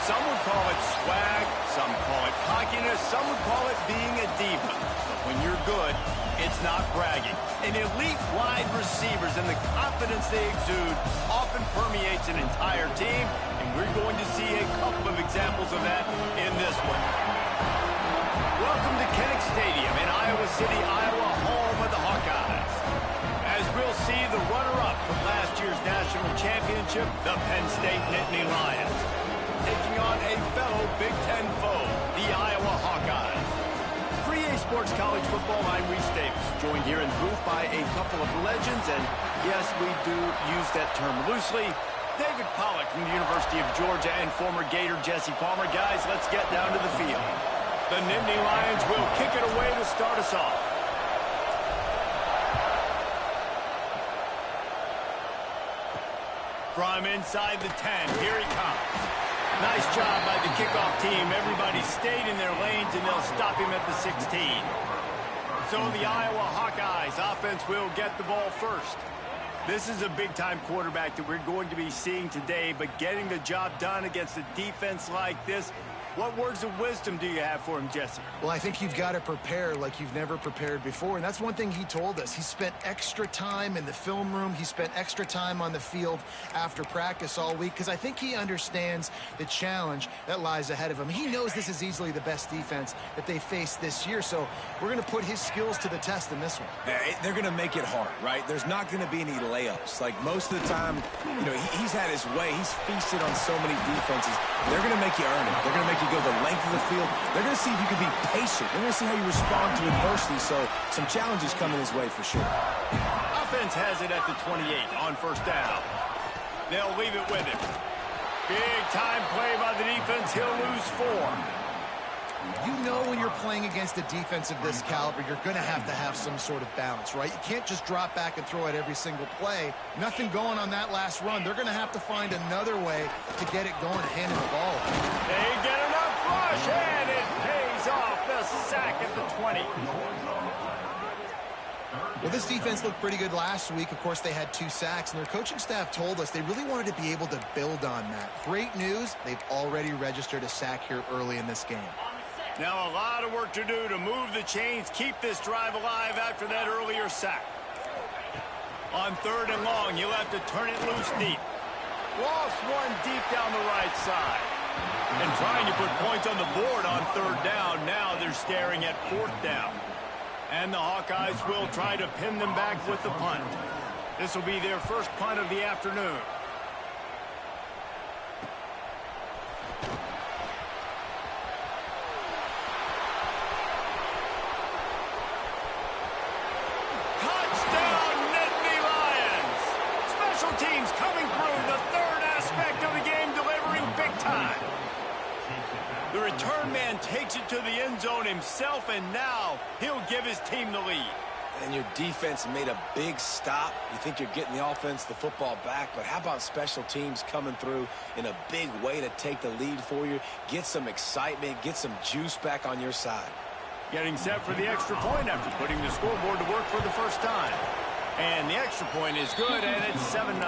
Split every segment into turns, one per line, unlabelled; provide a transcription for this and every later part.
Some would call it swag, some call it cockiness, some would call it being a diva. But when you're good, it's not bragging. And elite wide receivers and the confidence they exude often permeates an entire team, and we're going to see a couple of examples of that in this one. Welcome to Kinnick Stadium in Iowa City, Iowa, home of the Hawkeyes. As we'll see the runner-up from last year's national championship, the Penn State Nittany Lions, taking on a fellow Big Ten foe, the Iowa Hawkeyes. Free A Sports College Football, I'm Reese Davis, joined here in the booth by a couple of legends, and yes, we do use that term loosely. David Pollack from the University of Georgia and former Gator Jesse Palmer. Guys, let's get down to the field. The Nittany Lions will kick it away to start us off. From inside the 10, here he comes. Nice job by the kickoff team. Everybody stayed in their lanes, and they'll stop him at the 16. So the Iowa Hawkeyes offense will get the ball first. This is a big-time quarterback that we're going to be seeing today, but getting the job done against a defense like this, what words of wisdom do you have for him, Jesse?
Well, I think you've got to prepare like you've never prepared before, and that's one thing he told us. He spent extra time in the film room. He spent extra time on the field after practice all week because I think he understands the challenge that lies ahead of him. He knows this is easily the best defense that they face this year, so we're going to put his skills to the test in this one.
They're going to make it hard, right? There's not going to be any layups. Like most of the time, you know, he's had his way. He's feasted on so many defenses. They're going to make you earn it. They're going to make you go the length of the field. They're going to see if you can be patient. They're going to see how you respond to adversity. So some challenges coming his way for sure.
Offense has it at the 28 on first down. They'll leave it with him. Big time play by the defense. He'll lose 4.
You know when you're playing against a defense of this caliber, you're going to have some sort of balance, right? You can't just drop back and throw it every single play. Nothing going on that last run. They're going to have to find another way to get it going and handing the ball.
They get enough rush, and it pays off. The sack at the 20.
Well, this defense looked pretty good last week. Of course, they had 2 sacks, and their coaching staff told us they really wanted to be able to build on that. Great news, they've already registered a sack here early in this game.
Now a lot of work to do to move the chains, keep this drive alive after that earlier sack. On 3rd and long, you'll have to turn it loose deep. Lost one deep down the right side. And trying to put points on the board on 3rd down. Now they're staring at 4th down. And the Hawkeyes will try to pin them back with the punt. This will be their first punt of the afternoon. Teams coming through, the 3rd aspect of the game, delivering big time. The return man takes it to the end zone himself, and now he'll give his team the lead.
And your defense made a big stop. You think you're getting the offense, the football back, but how about special teams coming through in a big way to take the lead for you, get some excitement, get some juice back on your side.
Getting set for the extra point after putting the scoreboard to work for the first time. And the extra point is good, and it's 7-0.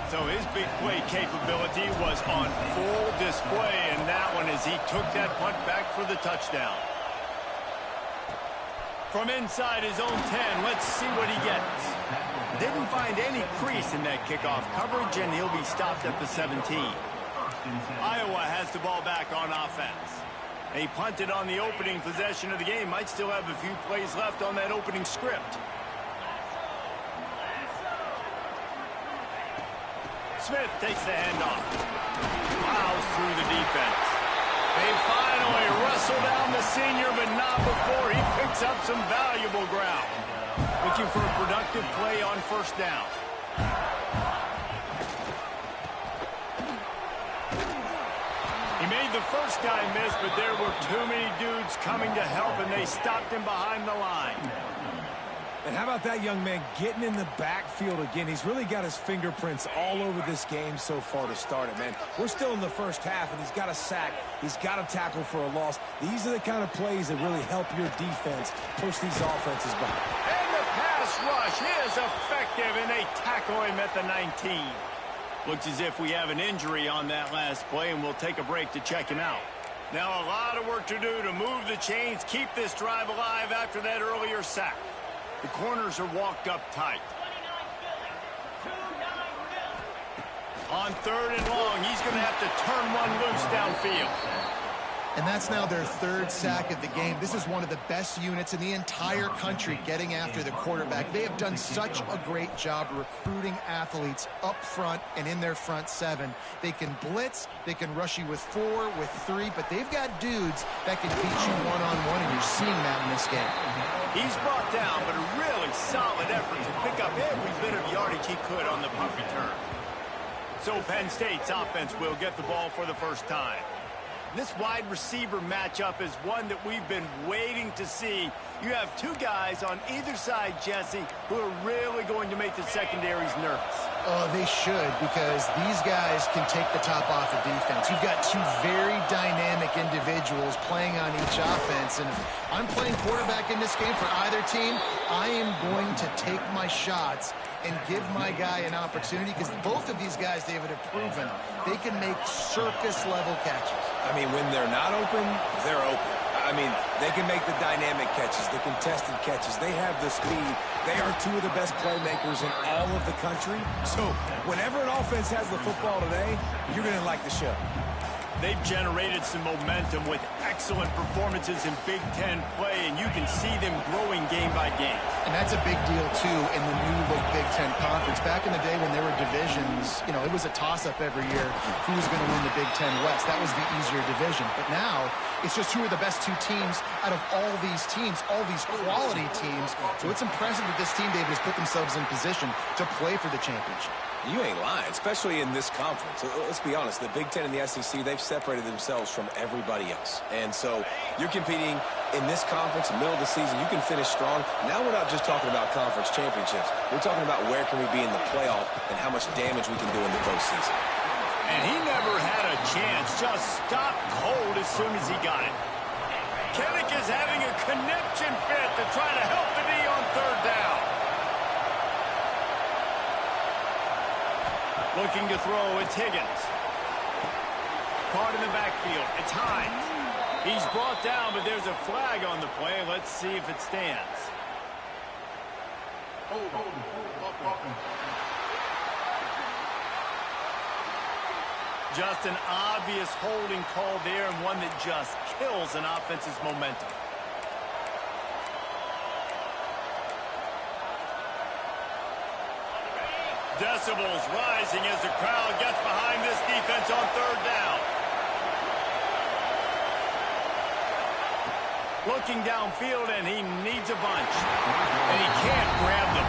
So his big play capability was on full display in that one as he took that punt back for the touchdown. From inside his own 10, let's see what he gets. Didn't find any crease in that kickoff coverage, and he'll be stopped at the 17. Iowa has the ball back on offense. They punted on the opening possession of the game. Might still have a few plays left on that opening script. Smith takes the handoff. Plows through the defense. They finally wrestle down the senior, but not before he picks up some valuable ground. Looking for a productive play on first down. He made the first guy miss, but there were too many dudes coming to help, and they stopped him behind the line.
And how about that young man getting in the backfield again? He's really got his fingerprints all over this game so far to start it, man. We're still in the first half, and he's got a sack. He's got a tackle for a loss. These are the kind of plays that really help your defense push these offenses back.
And the pass rush is effective, and they tackle him at the 19. Looks as if we have an injury on that last play, and we'll take a break to check him out. Now a lot of work to do to move the chains, keep this drive alive after that earlier sack. The corners are walked up tight. On 3rd and long, he's going to have to turn one loose downfield.
And that's now their 3rd sack of the game. This is one of the best units in the entire country getting after the quarterback. They have done such a great job recruiting athletes up front and in their front 7. They can blitz, they can rush you with 4, with 3, but they've got dudes that can beat you one-on-one, and you're seeing that in this game.
He's brought down, but a really solid effort to pick up every bit of yardage he could on the punt return. So Penn State's offense will get the ball for the first time. This wide receiver matchup is one that we've been waiting to see. You have 2 guys on either side, Jesse, who are really going to make the secondaries nervous.
Oh, they should, because these guys can take the top off of defense. You've got 2 very dynamic individuals playing on each offense, and if I'm playing quarterback in this game for either team, I am going to take my shots and give my guy an opportunity, because both of these guys, David, have proven they can make circus-level catches.
I mean, when they're not open, they're open. I mean, they can make the dynamic catches, the contested catches. They have the speed. They are 2 of the best playmakers in all of the country. So whenever an offense has the football today, you're going to like the show.
They've generated some momentum with excellent performances in Big Ten play, and you can see them growing game by game.
And that's a big deal, too, in the new-look Big Ten Conference. Back in the day when there were divisions, it was a toss-up every year who was going to win the Big Ten West. That was the easier division. But now, it's just who are the best 2 teams out of all these teams, all these quality teams. So it's impressive that this team, David, has put themselves in position to play for the championship.
You ain't lying, especially in this conference. Let's be honest, the Big Ten and the SEC, they've separated themselves from everybody else. And so you're competing in this conference, in the middle of the season, you can finish strong. Now we're not just talking about conference championships. We're talking about where can we be in the playoff and how much damage we can do in the postseason.
And he never had a chance, just stopped cold as soon as he got it. Kennick is having a connection fit to try to help the D on 3rd down. Looking to throw, it's Higgins. Caught in the backfield, it's Hines. He's brought down, but there's a flag on the play. Let's see if it stands. Just an obvious holding call there, and one that just kills an offense's momentum. Decibels rising as the crowd gets behind this defense on 3rd down. Looking downfield, and he needs a bunch. And he can't grab them.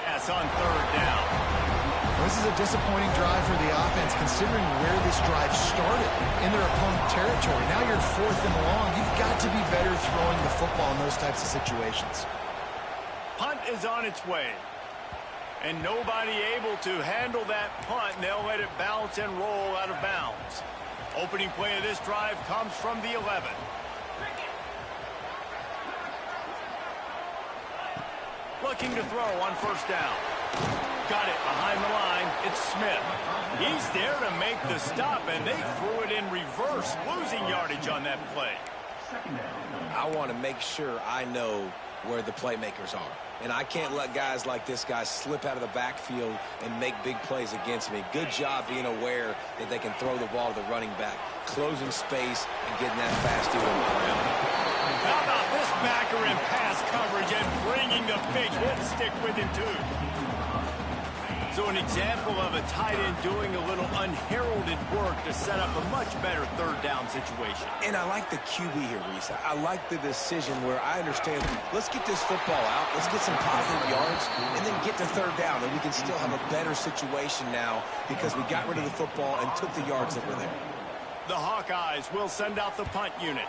Pass on 3rd down.
This is a disappointing drive for the offense, considering where this drive started, in their opponent territory. Now you're 4th and long. You've got to be better throwing the football in those types of situations.
Punt is on its way. And nobody able to handle that punt, and they'll let it bounce and roll out of bounds. Opening play of this drive comes from the 11. Looking to throw on 1st down. Got it behind the line. It's Smith. He's there to make the stop, and they threw it in reverse, losing yardage on that play.
I want to make sure I know where the playmakers are. And I can't let guys like this guy slip out of the backfield and make big plays against me. Good job being aware that they can throw the ball to the running back, closing space and getting that fast dude on the ground.
How about this backer in pass coverage and bringing the pitch? We'll stick with him, too. So an example of a tight end doing a little unheralded work to set up a much better 3rd down situation.
And I like the QB here, Reese. I like the decision where I understand, let's get this football out, let's get some positive yards, and then get to 3rd down, and we can still have a better situation now because we got rid of the football and took the yards that were there.
The Hawkeyes will send out the punt unit.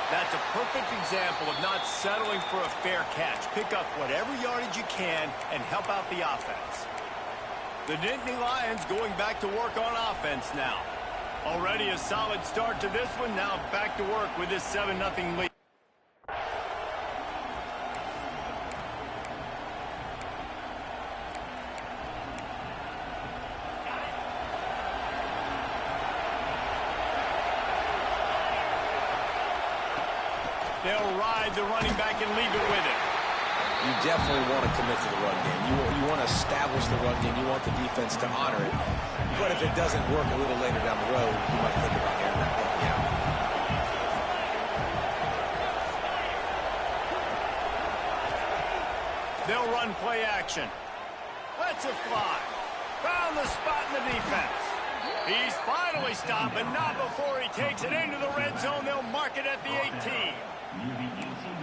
That's a perfect example of not settling for a fair catch. Pick up whatever yardage you can and help out the offense. The Nittany Lions going back to work on offense now. Already a solid start to this one. Now back to work with this 7-0 lead. They'll ride the running back and leave it with it.
You definitely want to commit to the run game. You want to establish the run game. You want the defense to honor it. But if it doesn't work a little later down the road, you might think about airing that ball out.
They'll run play action. Lets it fly. Found the spot in the defense. He's finally stopped, but not before he takes it into the red zone. They'll mark it at the 18.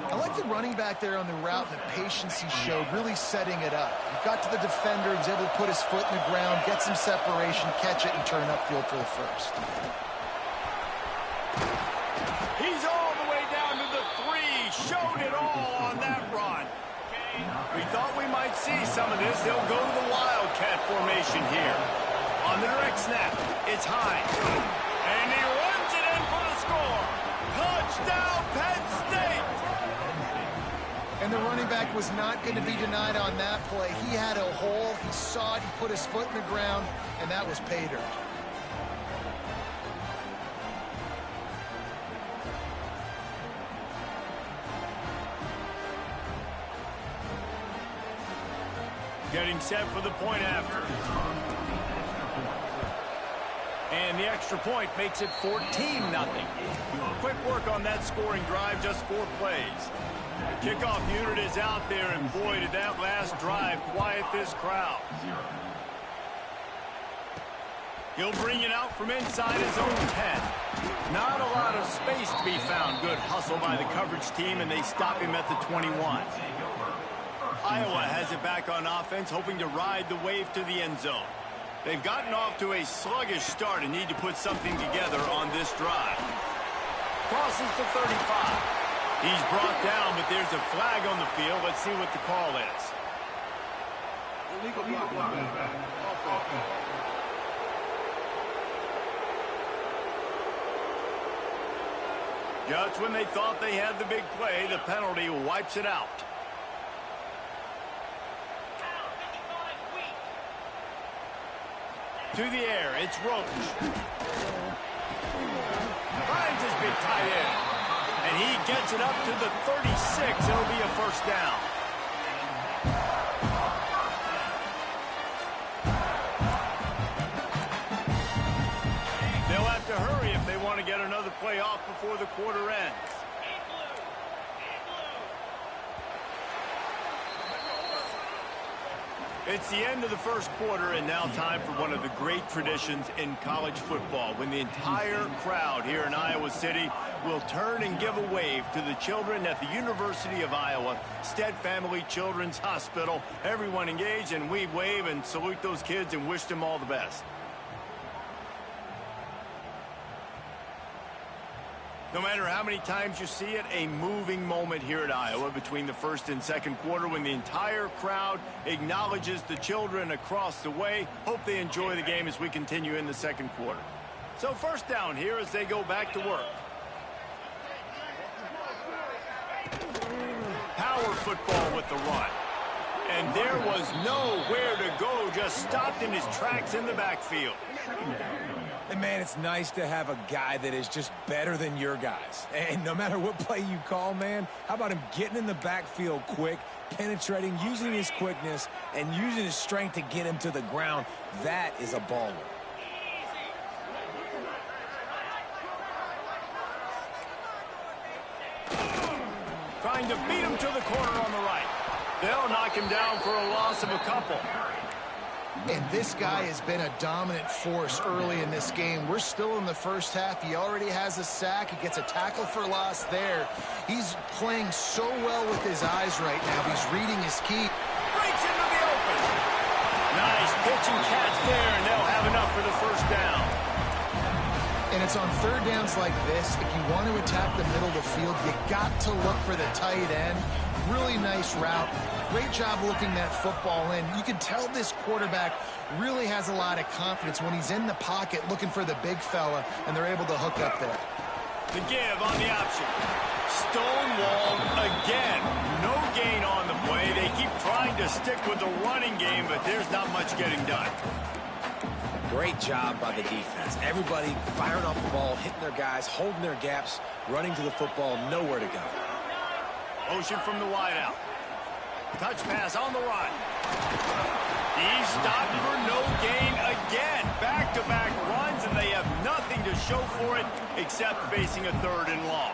I like the running back there on the route and the patience he showed, really setting it up. He got to the defender, he was able to put his foot in the ground, get some separation, catch it, and turn upfield for the first.
He's all the way down to the 3. Showed it all on that run. We thought we might see some of this. They'll go to the Wildcat formation here. On the direct snap, it's Hines. And he runs it in for the score. Touchdown, Penn State!
And the running back was not going to be denied on that play. He had a hole, he saw it, he put his foot in the ground, and that was pay dirt.
Getting set for the point after. And the extra point makes it 14-0. Quick work on that scoring drive, just 4 plays. The kickoff unit is out there, and boy, did that last drive quiet this crowd. He'll bring it out from inside his own 10. Not a lot of space to be found. Good hustle by the coverage team, and they stop him at the 21. Iowa has it back on offense, hoping to ride the wave to the end zone. They've gotten off to a sluggish start and need to put something together on this drive. Crosses the 35. He's brought down, but there's a flag on the field. Let's see what the call is. Just when they thought they had the big play, the penalty wipes it out. To the air, it's Roach. Finds his big tight end. And he gets it up to the 36. It'll be a first down. They'll have to hurry if they want to get another play off before the quarter ends. It's the end of the first quarter, and now time for one of the great traditions in college football, when the entire crowd here in Iowa City will turn and give a wave to the children at the University of Iowa, Stead Family Children's Hospital. Everyone engaged, and we wave and salute those kids and wish them all the best. No matter how many times you see it, a moving moment here at Iowa between the first and second quarter when the entire crowd acknowledges the children across the way. Hope they enjoy the game as we continue in the second quarter. So first down here as they go back to work. Power football with the run. And there was nowhere to go, just stopped in his tracks in the backfield.
And, man, it's nice to have a guy that is just better than your guys. And no matter what play you call, man, how about him getting in the backfield quick, penetrating, using his quickness, and using his strength to get him to the ground? That is a baller.
Trying to beat him to the corner on the right. They'll knock him down for a loss of a couple.
And this guy has been a dominant force early in this game. We're still in the first half. He already has a sack. He gets a tackle for loss there. He's playing so well with his eyes right now. He's reading his key.
Breaks into the open. Nice pitch and catch there, and they'll have enough for the first down.
And it's on third downs like this, if you want to attack the middle of the field, you got to look for the tight end. Really nice route. Great job looking that football in. You can tell this quarterback really has a lot of confidence when he's in the pocket looking for the big fella, and they're able to hook up there.
The give on the option. Stonewalled again. No gain on the play. They keep trying to stick with the running game, but there's not much getting done.
Great job by the defense. Everybody firing off the ball, hitting their guys, holding their gaps, running to the football, nowhere to go.
Motion from the wideout. Touch pass on the run. He's stopped for no gain again. Back-to-back runs, and they have nothing to show for it except facing a 3rd and long.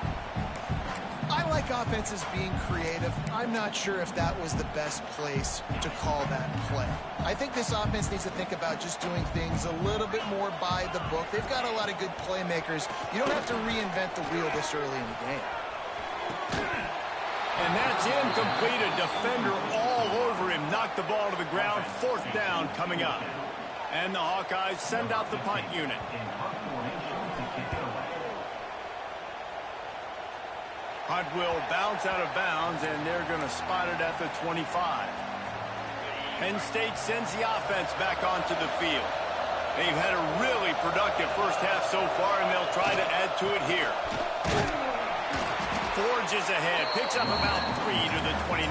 I like offenses being creative. I'm not sure if that was the best place to call that play. I think this offense needs to think about just doing things a little bit more by the book. They've got a lot of good playmakers. You don't have to reinvent the wheel this early in the game.
And that's incomplete. A defender all over him. Knocked the ball to the ground. 4th down coming up. And the Hawkeyes send out the punt unit. Punt will bounce out of bounds, and they're going to spot it at the 25. Penn State sends the offense back onto the field. They've had a really productive first half so far, and they'll try to add to it here. Forges ahead, picks up about 3 to the 29.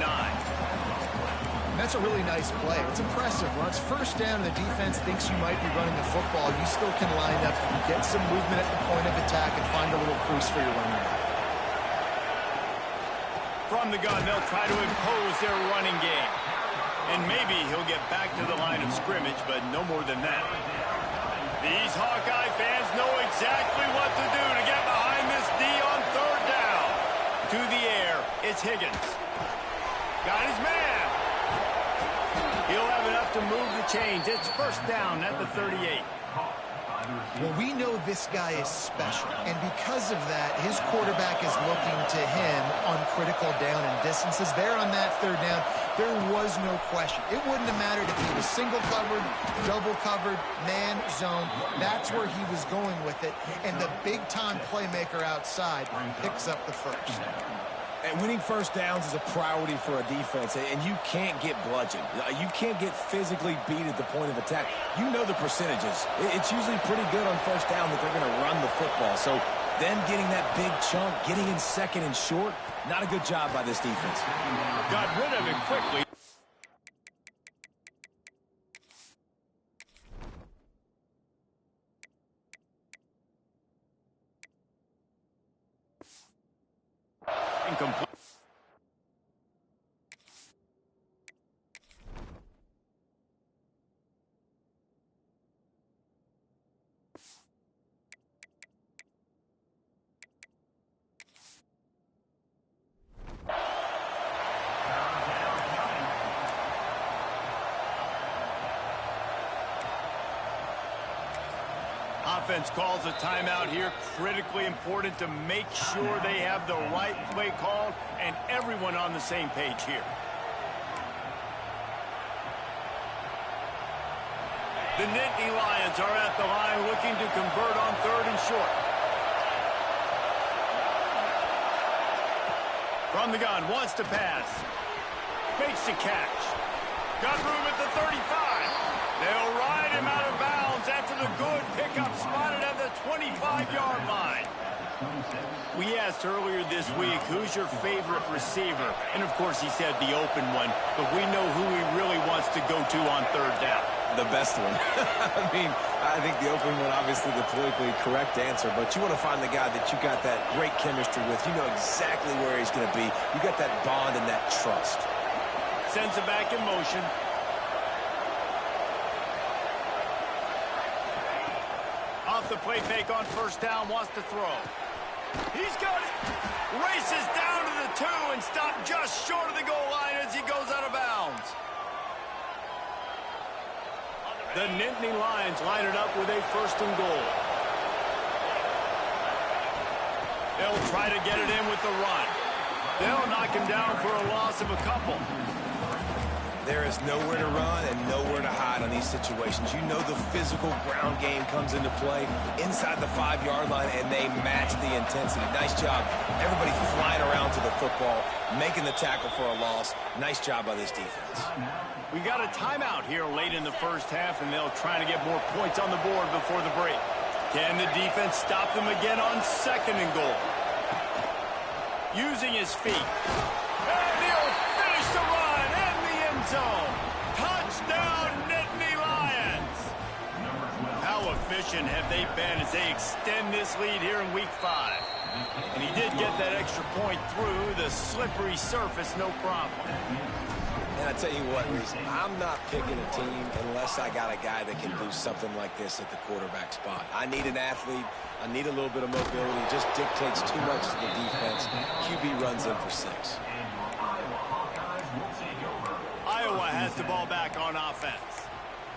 That's a really nice play. It's impressive. When it's first down and the defense thinks you might be running the football, you still can line up, get some movement at the point of attack, and find a little crease for your running back.
From the gun, they'll try to impose their running game. And maybe he'll get back to the line of scrimmage, but no more than that. These Hawkeye fans know exactly what to do to get behind this D on 3rd down. To the air, it's Higgins. Got his man. He'll have enough to move the chains. It's 1st down at the 38.
Well, we know this guy is special, and because of that, his quarterback is looking to him on critical down and distances. There on that 3rd down, there was no question. It wouldn't have mattered if he was single covered, double covered, man, zone. That's where he was going with it, and the big-time playmaker outside picks up the first.
And winning first downs is a priority for a defense, and you can't get bludgeoned. You can't get physically beat at the point of attack. You know the percentages. It's usually pretty good on first down that they're going to run the football. So then getting that big chunk, getting in 2nd and short, not a good job by this defense.
Got rid of it quickly. Incomplete. Offense calls a timeout here. Critically important to make sure they have the right play called and everyone on the same page here. The Nittany Lions are at the line looking to convert on 3rd and short. From the gun, wants to pass. Makes the catch. Got room at the 35. They'll ride him out of bounds after the good pickup spotted at the 25-yard line. We asked earlier this week, who's your favorite receiver? And, of course, he said the open one, but we know who he really wants to go to on 3rd down.
The best one. I mean, I think the open one, obviously the politically correct answer, but you want to find the guy that you got that great chemistry with. You know exactly where he's going to be. You got that bond and that trust.
Sends it back in motion. Off the play fake on 1st down, wants to throw. He's got it. Races down to the 2 and stopped just short of the goal line as he goes out of bounds. The Nittany Lions line it up with a 1st and goal. They'll try to get it in with the run. They'll knock him down for a loss of a couple.
There is nowhere to run and nowhere to hide on these situations. You know the physical ground game comes into play inside the 5-yard line, and they match the intensity. Nice job. Everybody flying around to the football, making the tackle for a loss. Nice job by this defense.
We got a timeout here late in the first half, and they'll try to get more points on the board before the break. Can the defense stop them again on 2nd and goal? Using his feet. And he'll finish the run in the end zone. Touchdown, Nittany Lions. How efficient have they been as they extend this lead here in week 5? And he did get that extra point through the slippery surface, no problem.
And I tell you what, Reese, I'm not picking a team unless I got a guy that can do something like this at the quarterback spot. I need an athlete. I need a little bit of mobility. It just dictates too much to the defense. QB runs in for 6.
Iowa has the ball back on offense.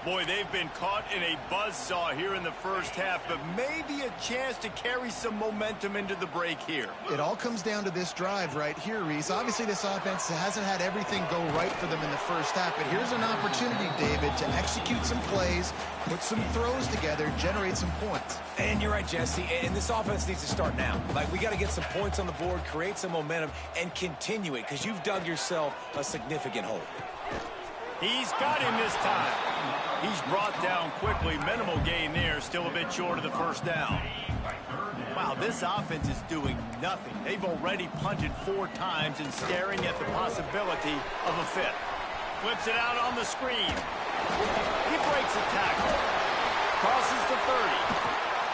Boy, they've been caught in a buzzsaw here in the first half, but maybe a chance to carry some momentum into the break here.
It all comes down to this drive right here, Reese. Obviously, this offense hasn't had everything go right for them in the first half, but here's an opportunity, David, to execute some plays, put some throws together, generate some points.
And you're right, Jesse, and this offense needs to start now. Like, we got to get some points on the board, create some momentum, and continue it, because you've dug yourself a significant hole.
He's got him this time. He's brought down quickly. Minimal gain there. Still a bit short of the first down. Wow, this offense is doing nothing. They've already punted 4 times and staring at the possibility of a 5th. Flips it out on the screen. He breaks a tackle. Crosses the 30.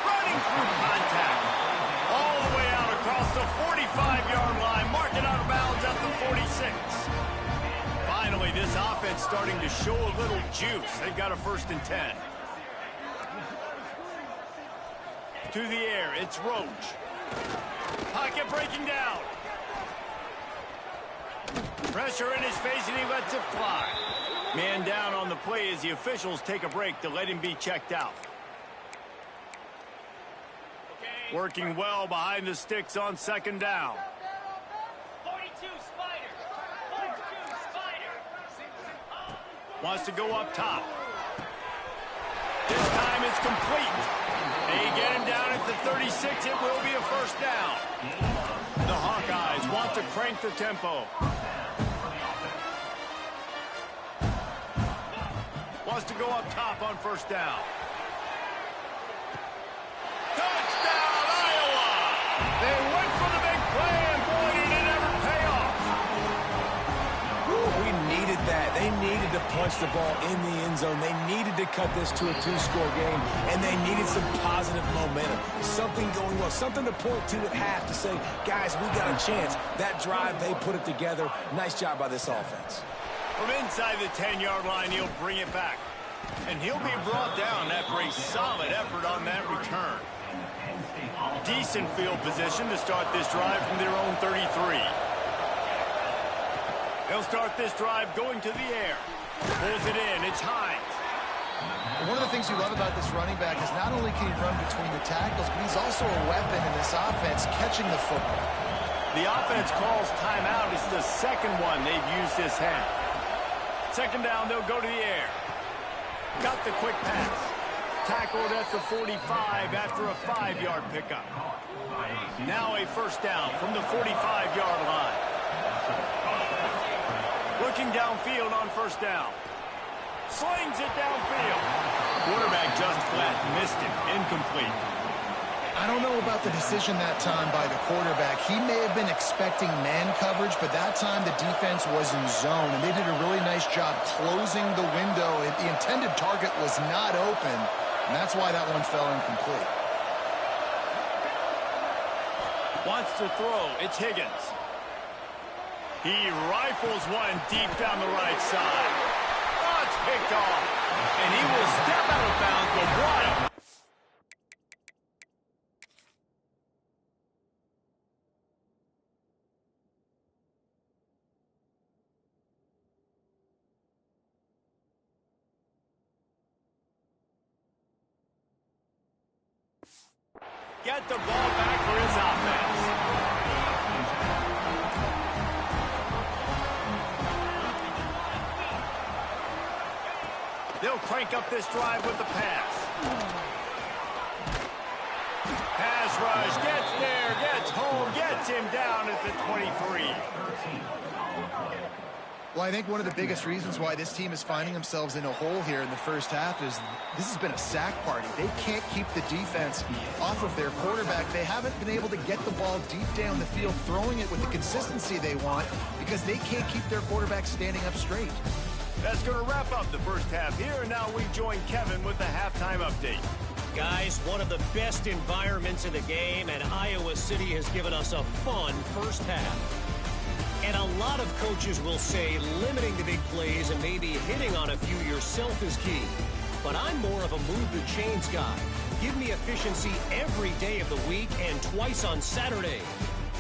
Running through contact. All the way out across the 45-yard line. Marking out of bounds at the 46. Finally, this offense starting to show a little juice. They've got a 1st and 10. To the air, it's Roach. Pocket breaking down. Pressure in his face, and he lets it fly. Man down on the play as the officials take a break to let him be checked out. Working well behind the sticks on 2nd down. Wants to go up top. This time it's complete. They get him down at the 36. It will be a 1st down. The Hawkeyes want to crank the tempo. Wants to go up top on 1st down. Touchdown, Iowa! They went for the big play, and boy, did it ever pay off.
We needed that. They needed to punch the ball in the end zone. They needed to cut this to a 2-score game, and they needed some positive momentum. Something going well, something to point to at half to say, guys, we got a chance. That drive, they put it together. Nice job by this offense.
From inside the 10-yard line, he'll bring it back. And he'll be brought down after a solid effort on that return. Decent field position to start this drive from their own 33. They'll start this drive going to the air. Pulls it in. It's Hines.
One of the things you love about this running back is not only can he run between the tackles, but he's also a weapon in this offense catching the football.
The offense calls timeout. It's the 2nd one they've used this half. 2nd down, they'll go to the air. Got the quick pass. Tackled at the 45 after a 5-yard pickup. Now a 1st down from the 45-yard line. Looking downfield on 1st down. Slings it downfield. Quarterback just flat missed it. Incomplete.
I don't know about the decision that time by the quarterback. He may have been expecting man coverage, but that time the defense was in zone, and they did a really nice job closing the window. The intended target was not open, and that's why that one fell incomplete.
Wants to throw. It's Higgins. He rifles one deep down the right side. Oh, it's picked off. And he will step out of bounds, but what? Get the ball back for his offense. They'll crank up this drive with the pass. Pass rush, gets there, gets home, gets him down at the 23.
Well, I think one of the biggest reasons why this team is finding themselves in a hole here in the first half is this has been a sack party. They can't keep the defense off of their quarterback. They haven't been able to get the ball deep down the field, throwing it with the consistency they want because they can't keep their quarterback standing up straight.
That's going to wrap up the first half here, and now we join Kevin with the halftime update.
Guys, one of the best environments in the game, and Iowa City has given us a fun first half. And a lot of coaches will say limiting the big plays and maybe hitting on a few yourself is key. But I'm more of a move the chains guy. Give me efficiency every day of the week and twice on Saturday.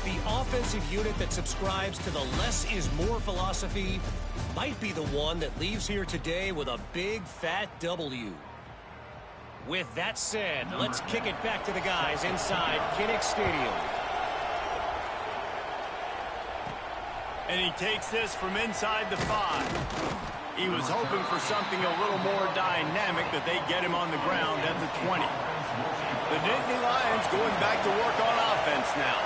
The offensive unit that subscribes to the less is more philosophy might be the one that leaves here today with a big fat W. With that said, let's kick it back to the guys inside Kinnick Stadium.
And he takes this from inside the 5. He was hoping for something a little more dynamic, but they get him on the ground at the 20. The Nittany Lions going back to work on offense now.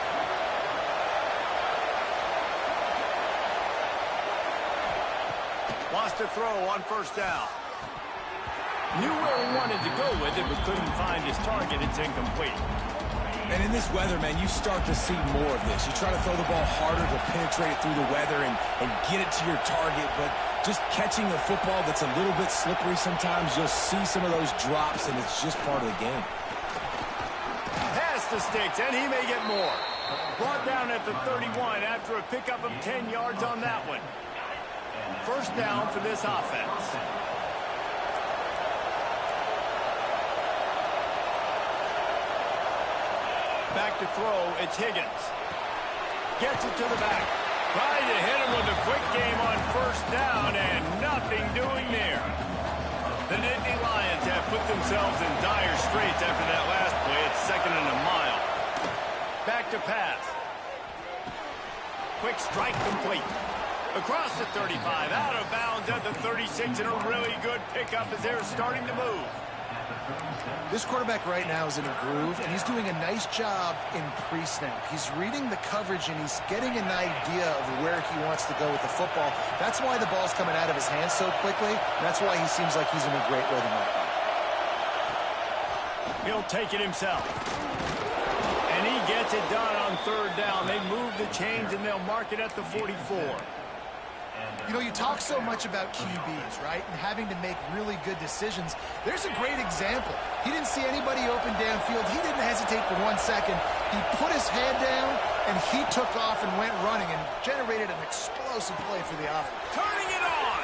Wants to throw on first down. Knew where he wanted to go with it, but couldn't find his target. It's incomplete.
And in this weather, man, you start to see more of this. You try to throw the ball harder to penetrate it through the weather and get it to your target, but just catching a football that's a little bit slippery sometimes, you'll see some of those drops, and it's just part of the game.
Pass the sticks, and he may get more. Brought down at the 31 after a pickup of 10 yards on that one. First down for this offense. Back to throw, it's Higgins. Gets it to the back. Trying to hit him with a quick game on first down, and nothing doing there. The Nittany Lions have put themselves in dire straits after that last play. It's 2nd and a mile. Back to pass. Quick strike complete. Across the 35, out of bounds at the 36, and a really good pickup as they're starting to move.
This quarterback right now is in a groove, and he's doing a nice job in pre-snap. He's reading the coverage, and he's getting an idea of where he wants to go with the football. That's why the ball's coming out of his hands so quickly, and that's why he seems like he's in a great rhythm right now.
He'll take it himself. And he gets it done on third down. They move the chains, and they'll mark it at the 44.
You know, you talk so much about QBs, right, and having to make really good decisions. There's a great example. He didn't see anybody open downfield. He didn't hesitate for 1 second. He put his head down, and he took off and went running and generated an explosive play for the offense.
Turning it on.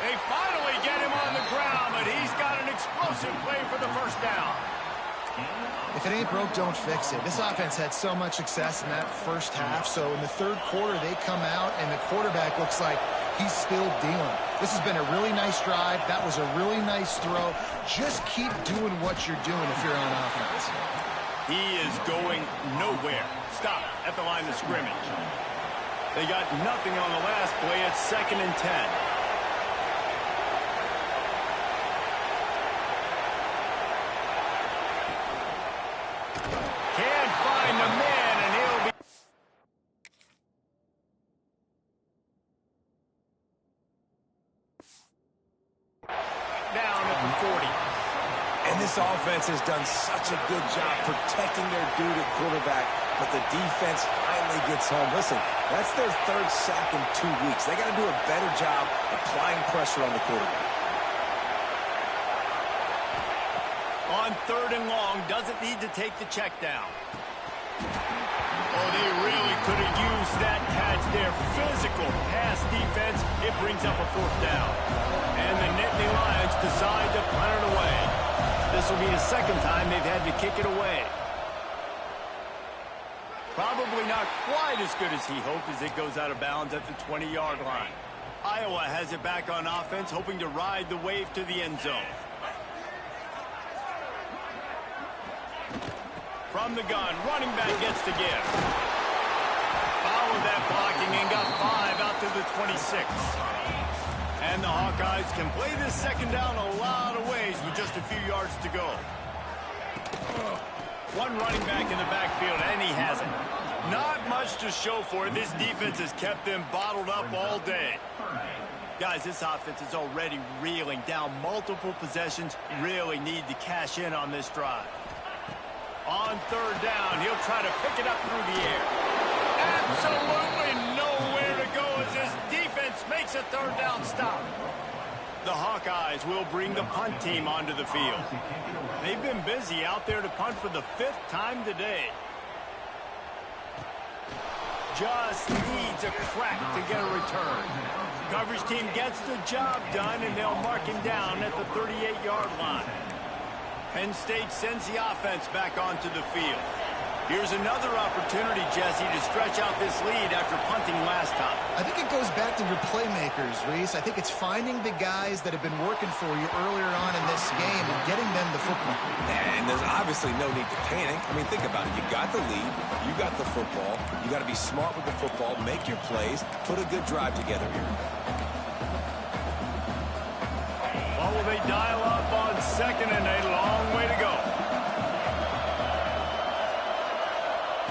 They finally get him on the ground, but he's got an explosive play for the first down.
If it ain't broke, don't fix it. This offense had so much success in that first half, so in the third quarter, they come out, and the quarterback looks like he's still dealing. This has been a really nice drive. That was a really nice throw. Just keep doing what you're doing if you're on offense.
He is going nowhere. Stop at the line of scrimmage. They got nothing on the last play. It's 2nd and 10. Can't find the man, and he'll be down at the 40.
And this offense has done such a good job protecting their dude at quarterback, but the defense finally gets home. Listen, that's their 3rd sack in 2 weeks. They got to do a better job applying pressure on the quarterback.
On 3rd and long, doesn't need to take the check down. Oh, they really could have used that catch there. Physical pass defense. It brings up a 4th down. And the Nittany Lions decide to punt it away. This will be the 2nd time they've had to kick it away. Probably not quite as good as he hoped as it goes out of bounds at the 20-yard line. Iowa has it back on offense, hoping to ride the wave to the end zone. From the gun, running back gets to give. Followed that blocking and got 5 out to the 26. And the Hawkeyes can play this second down a lot of ways with just a few yards to go. One running back in the backfield, and he has it. Not much to show for it. This defense has kept them bottled up all day. Guys, this offense is already reeling down multiple possessions. Really need to cash in on this drive. On third down, he'll try to pick it up through the air. Absolutely nowhere to go as this defense makes a third down stop. The Hawkeyes will bring the punt team onto the field. They've been busy out there to punt for the 5th time today. Just needs a crack to get a return. Coverage team gets the job done, and they'll mark him down at the 38-yard line. Penn State sends the offense back onto the field. Here's another opportunity, Jesse, to stretch out this lead after punting last time.
I think it goes back to your playmakers, Reese. I think it's finding the guys that have been working for you earlier on in this game and getting them the football.
And there's obviously no need to panic. I mean, think about it. You got the lead. You got the football. You got to be smart with the football, make your plays, put a good drive together here.
Well, will they dial up on second and a long way to go?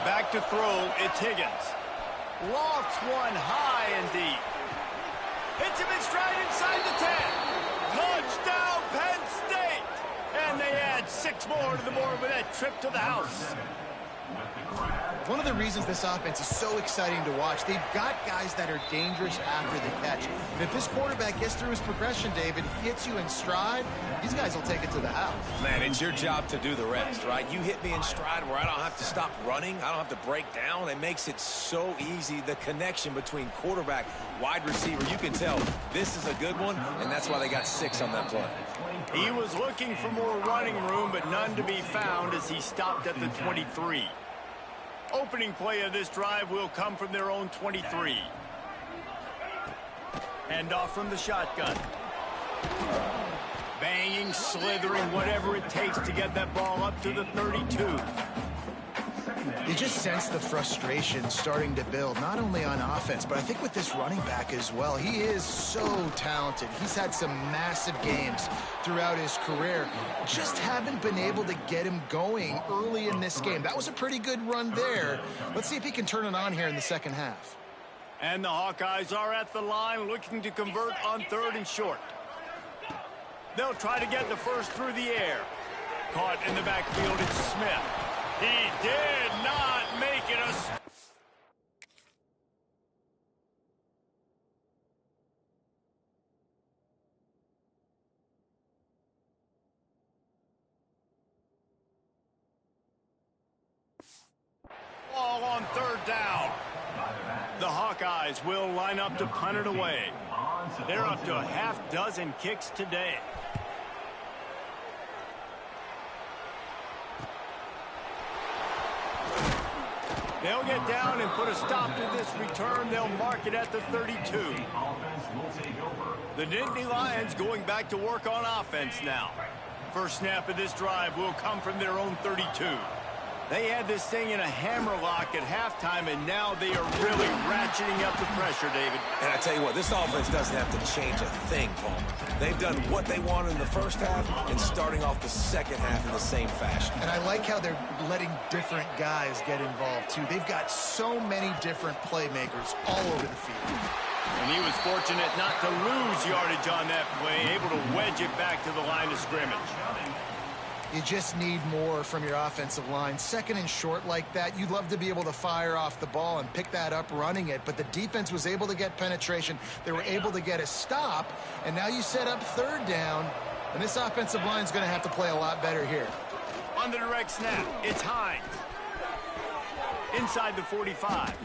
Back to throw, it's Higgins. Lofts one high and deep. Hits him in stride inside the 10. Touchdown, Penn State! And they add 6 more to the board with that trip to the house.
One of the reasons this offense is so exciting to watch, they've got guys that are dangerous after the catch. And if this quarterback gets through his progression, David, hits you in stride, these guys will take it to the house.
Man, it's your job to do the rest, right? You hit me in stride where I don't have to stop running. I don't have to break down. It makes it so easy, the connection between quarterback, wide receiver. You can tell this is a good one, and that's why they got 6 on that play.
He was looking for more running room, but none to be found as he stopped at the 23. Opening play of this drive will come from their own 23. Hand off from the shotgun. Banging, slithering, whatever it takes to get that ball up to the 32.
You just sense the frustration starting to build, not only on offense, but I think with this running back as well. He is so talented. He's had some massive games throughout his career. Just haven't been able to get him going early in this game. That was a pretty good run there. Let's see if he can turn it on here in the second half.
And the Hawkeyes are at the line looking to convert on third and short. They'll try to get the first through the air. Caught in the backfield, it's Smith. He did not make it a... Ball on third down. The Hawkeyes will line up to punt it away. They're up to a half-dozen kicks today. They'll get down and put a stop to this return. They'll mark it at the 32. The Nittany Lions going back to work on offense now. First snap of this drive will come from their own 32. They had this thing in a hammerlock at halftime, and now they are really ratcheting up the pressure, David.
And I tell you what, this offense doesn't have to change a thing, Paul. They've done what they wanted in the first half and starting off the second half in the same fashion.
And I like how they're letting different guys get involved, too. They've got so many different playmakers all over the field.
And he was fortunate not to lose yardage on that play, able to wedge it back to the line of scrimmage.
You just need more from your offensive line. Second and short like that, you'd love to be able to fire off the ball and pick that up running it, but the defense was able to get penetration. They were able to get a stop, and now you set up third down, and this offensive line is going to have to play a lot better here.
On the direct snap, it's Hines. Inside the 45.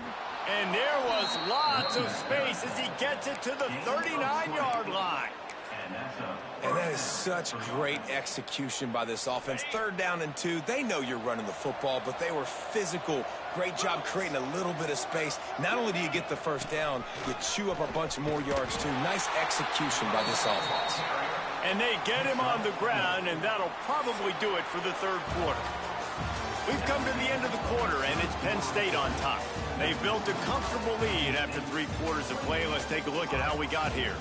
And there was lots of space as he gets it to the 39-yard line.
And that is such great execution by this offense. Third down and 2. They know you're running the football, but they were physical. Great job creating a little bit of space. Not only do you get the first down, you chew up a bunch more yards, too. Nice execution by this offense.
And they get him on the ground, and that'll probably do it for the third quarter. We've come to the end of the quarter, and it's Penn State on top. They've built a comfortable lead after 3 quarters of play. Let's take a look at how we got here.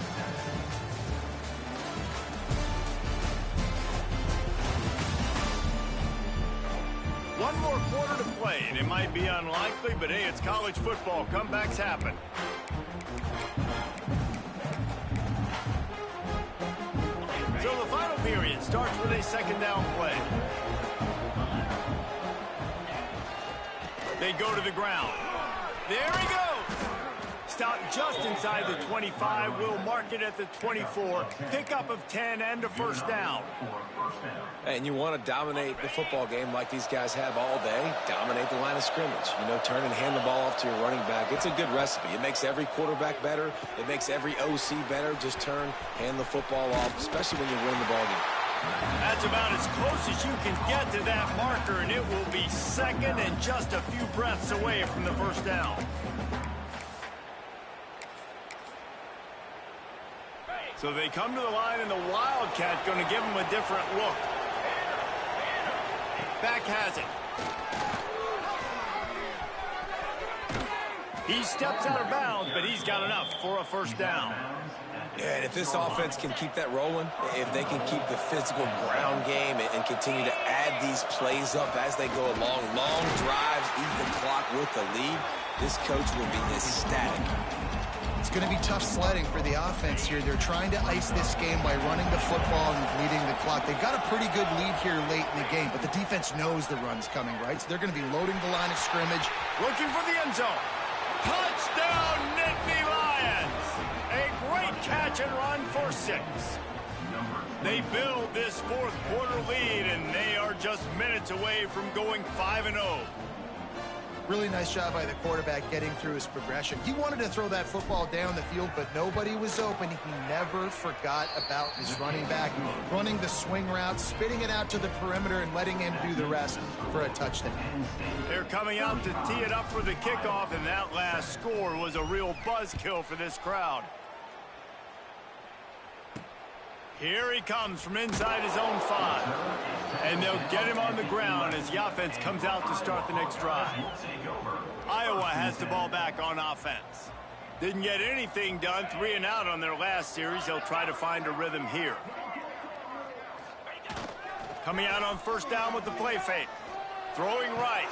One more quarter to play, and it might be unlikely, but hey, it's college football. Comebacks happen. So the final period starts with a second down play. They go to the ground. There he goes. Stopped just inside the 25. We'll mark it at the 24. Pickup of 10 and a first down.
And you want to dominate the football game like these guys have all day. Dominate the line of scrimmage. You know, turn and hand the ball off to your running back. It's a good recipe. It makes every quarterback better. It makes every OC better. Just turn, hand the football off, especially when you win the ball game.
That's about as close as you can get to that marker, and it will be second and just a few breaths away from the first down. So they come to the line, and the Wildcat going to give them a different look. Back has it. He steps out of bounds, but he's got enough for a first down.
Yeah, and if this offense can keep that rolling, if they can keep the physical ground game and continue to add these plays up as they go along, long drives, eat the clock with the lead, this coach will be ecstatic.
It's going to be tough sledding for the offense here. They're trying to ice this game by running the football and leading the clock. They've got a pretty good lead here late in the game, but the defense knows the run's coming, right? So they're going to be loading the line of scrimmage.
Looking for the end zone. Touchdown, Nittany Lions! A great catch and run for 6. They build this fourth quarter lead, and they are just minutes away from going 5-0.
Really nice job by the quarterback getting through his progression. He wanted to throw that football down the field, but nobody was open. He never forgot about his running back, running the swing route, spitting it out to the perimeter, and letting him do the rest for a touchdown.
They're coming out to tee it up for the kickoff, and that last score was a real buzzkill for this crowd. Here he comes from inside his own 5. And they'll get him on the ground as the offense comes out to start the next drive. Iowa has the ball back on offense. Didn't get anything done, 3 and out on their last series. They'll try to find a rhythm here. Coming out on first down with the play fake. Throwing right.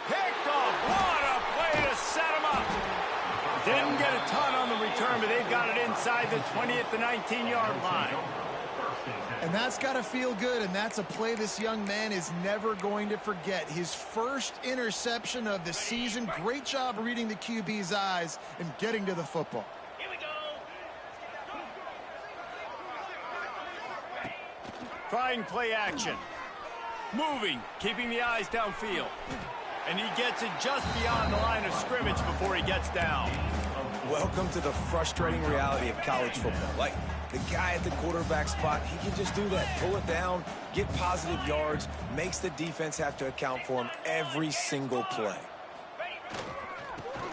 Picked off. What a play to set him up. Didn't get a ton on the return, but they've got it inside the 20 at the 19-yard line.
And that's got to feel good, and that's a play this young man is never going to forget. His first interception of the season. Great job reading the QB's eyes and getting to the football.
Here we go.
Trying play action. Moving, keeping the eyes downfield. And he gets it just beyond the line of scrimmage before he gets down.
Welcome to the frustrating reality of college football. Like, the guy at the quarterback spot, he can just do that. Pull it down, get positive yards, makes the defense have to account for him every single play.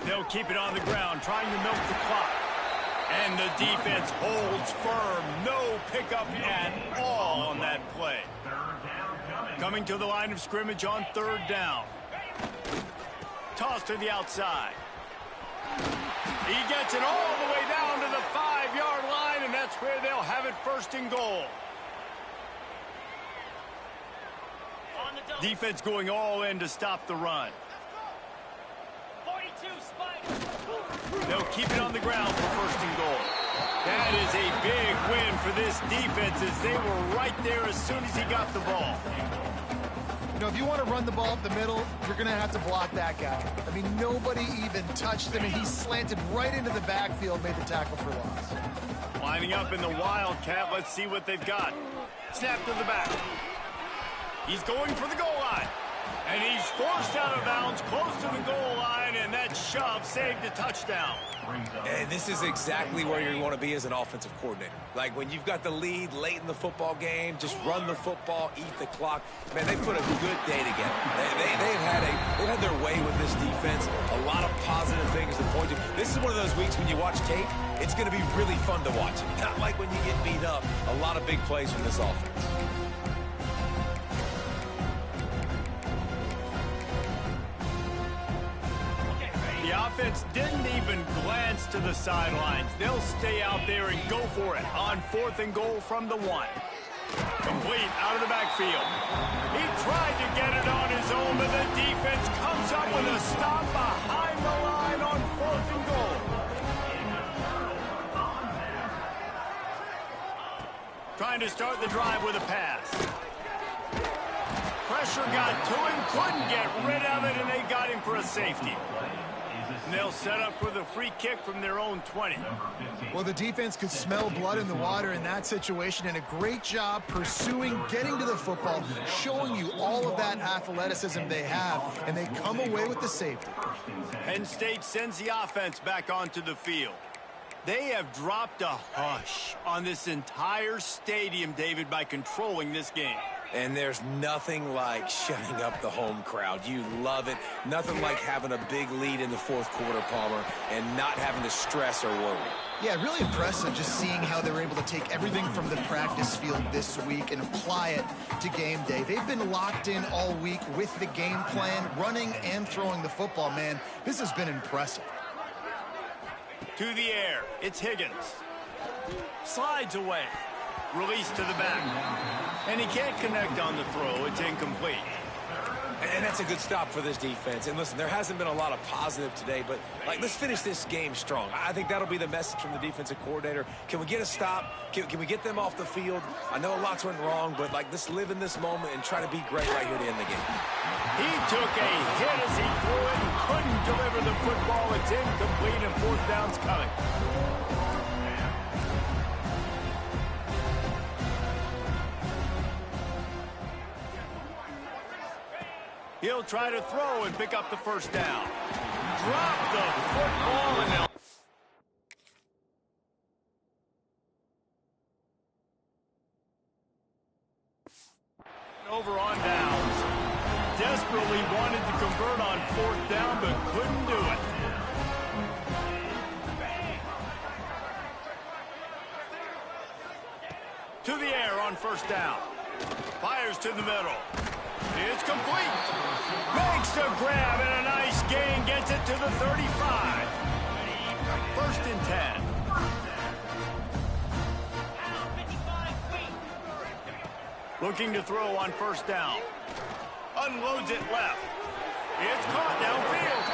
They'll keep it on the ground, trying to milk the clock. And the defense holds firm. No pickup at all on that play. Coming to the line of scrimmage on third down. Toss to the outside. He gets it all the way down to the 5-yard line, and that's where they'll have it first and goal. Defense going all in to stop the run.
42 spike.
They'll keep it on the ground for first and goal. That is a big win for this defense as they were right there as soon as he got the ball.
You know, if you want to run the ball up the middle, you're going to have to block that guy. I mean, nobody even touched him, and he slanted right into the backfield, made the tackle for loss.
Lining up in the Wildcat. Let's see what they've got. Snap to the back. He's going for the goal line. And he's forced out of bounds close to the goal line, and that shove saved a touchdown.
And this is exactly where you want to be as an offensive coordinator. Like when you've got the lead late in the football game, just run the football, eat the clock. Man, they put a good day together. They've had their way with this defense. A lot of positive things to point to. This is one of those weeks when you watch tape, it's going to be really fun to watch it. Not like when you get beat up. A lot of big plays from this offense.
The offense didn't even glance to the sidelines. They'll stay out there and go for it on fourth and goal from the 1. Complete out of the backfield. He tried to get it on his own, but the defense comes up with a stop behind the line on 4th and goal. Trying to start the drive with a pass. Pressure got to him, couldn't get rid of it, and they got him for a safety. And they'll set up for the free kick from their own 20.
Well, the defense could smell blood in the water in that situation, and a great job pursuing, getting to the football, showing you all of that athleticism they have, and they come away with the safety.
Penn State sends the offense back onto the field. They have dropped a hush on this entire stadium, David, by controlling this game.
And there's nothing like shutting up the home crowd. You love it. Nothing like having a big lead in the 4th quarter, Palmer, and not having to stress or worry.
Yeah, really impressive just seeing how they were able to take everything from the practice field this week and apply it to game day. They've been locked in all week with the game plan, running and throwing the football, man. This has been impressive.
To the air, it's Higgins. Slides away. Release to the back. And he can't connect on the throw. It's incomplete.
And that's a good stop for this defense. And listen, there hasn't been a lot of positive today, but, let's finish this game strong. I think that'll be the message from the defensive coordinator. Can we get a stop? Can we get them off the field? I know lots went wrong, but, let's live in this moment and try to be great right here to end the game.
He took a hit as he threw it and couldn't deliver the football. It's incomplete and 4th down's coming. He'll try to throw and pick up the 1st down. Drop the football and they'll... Over on downs. Desperately wanted to convert on 4th down, but couldn't do it. To the air on 1st down. Fires to the middle. It's complete. Makes the grab and a nice gain. Gets it to the 35. 1st and 10. Looking to throw on 1st down. Unloads it left. It's caught downfield.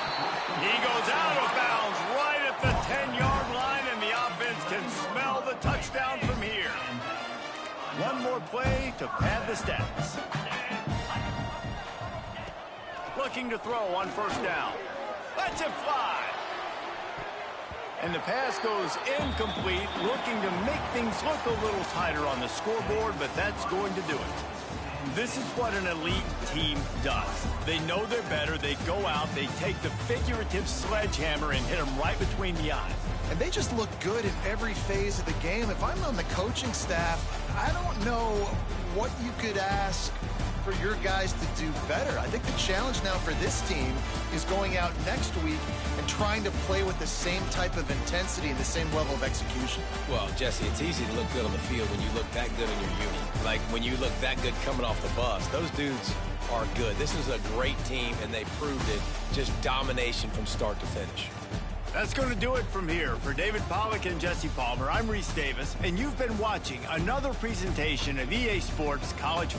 He goes out of bounds right at the 10-yard line, and the offense can smell the touchdown from here. One more play to pad the stats. Looking to throw on 1st down. Lets it fly. And the pass goes incomplete, looking to make things look a little tighter on the scoreboard, but that's going to do it. This is what an elite team does. They know they're better. They go out, they take the figurative sledgehammer and hit them right between the eyes.
And they just look good in every phase of the game. If I'm on the coaching staff, I don't know what you could ask for your guys to do better. I think the challenge now for this team is going out next week and trying to play with the same type of intensity and the same level of execution.
Well, Jesse, it's easy to look good on the field when you look that good in your unit. Like when you look that good coming off the bus. Those dudes are good. This is a great team, and they proved it. Just domination from start to finish.
That's going to do it from here. For David Pollack and Jesse Palmer, I'm Reese Davis, and you've been watching another presentation of EA Sports College Football.